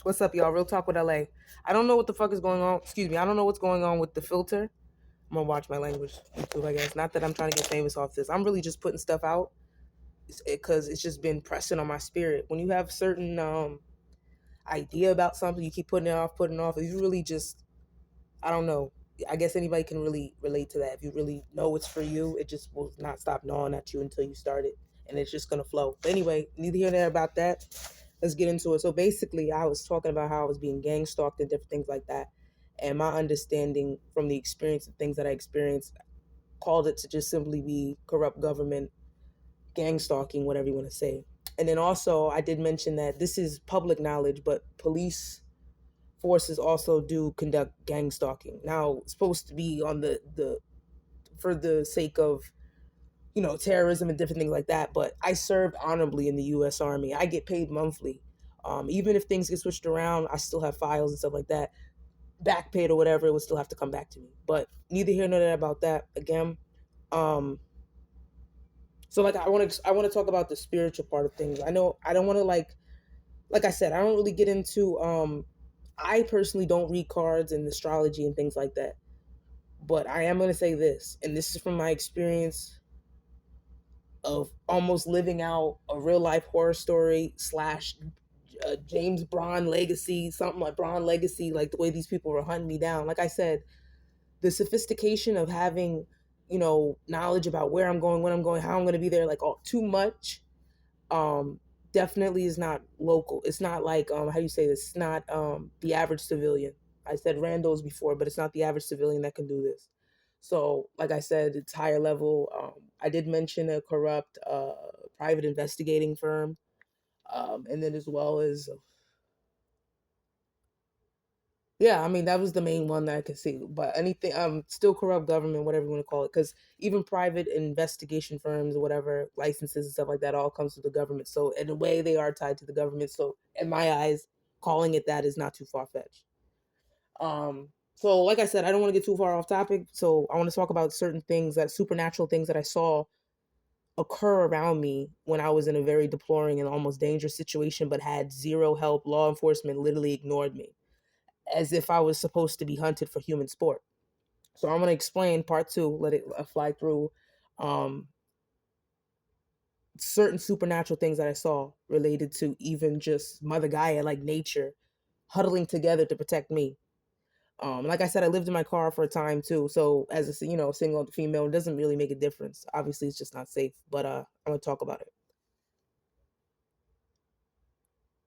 What's up, y'all? Real talk with LA. I don't know what the fuck is going on. Excuse me. I don't know what's going on with the filter. I'm gonna watch my language YouTube, I guess. Not that I'm trying to get famous off this. I'm really just putting stuff out because it's just been pressing on my spirit. When you have certain idea about something, you keep putting it off. If you really just, I don't know. I guess anybody can really relate to that. If you really know it's for you, it just will not stop gnawing at you until you start it, and it's just gonna flow. But anyway, neither here nor there about that. Let's get into it. So basically, I was talking about how I was being gang stalked and different things like that, and my understanding from the experience of things that I experienced called it to just simply be corrupt government, gang stalking, whatever you want to say. And then also, I did mention that this is public knowledge, but police forces also do conduct gang stalking. Now, it's supposed to be on the for the sake of terrorism and different things like that. But I served honorably in the U.S. Army. I get paid monthly. Even if things get switched around, I still have files and stuff like that. Back paid or whatever, it would still have to come back to me. But neither here nor there about that. Again, um, so like I want to talk about the spiritual part of things. I know I don't want to like I said, I don't really get into. I personally don't read cards and astrology and things like that. But I am going to say this, and this is from my experience of almost living out a real life horror story slash James Braun legacy, something like Braun legacy, like the way these people were hunting me down. Like I said, the sophistication of having, knowledge about where I'm going, when I'm going, how I'm going to be there, like too much, um, definitely is not local. It's not like, how do you say this? It's not the average civilian. I said randos before, but it's not the average civilian that can do this. So, like I said, it's higher level. I did mention a corrupt private investigating firm, and then as well as, yeah, I mean that was the main one that I could see. But anything, still corrupt government, whatever you want to call it, because even private investigation firms or whatever licenses and stuff like that all comes to the government. So in a way, they are tied to the government. So in my eyes, calling it that is not too far fetched. So like I said, I don't want to get too far off topic. So I want to talk about certain things, that supernatural things that I saw occur around me when I was in a very deploring and almost dangerous situation, but had zero help. Law enforcement literally ignored me as if I was supposed to be hunted for human sport. So I'm going to explain part two, let it fly through um, certain supernatural things that I saw related to even just Mother Gaia, like nature, huddling together to protect me. Like I said, I lived in my car for a time too. So as a single female, it doesn't really make a difference. Obviously, it's just not safe. But I'm gonna talk about it.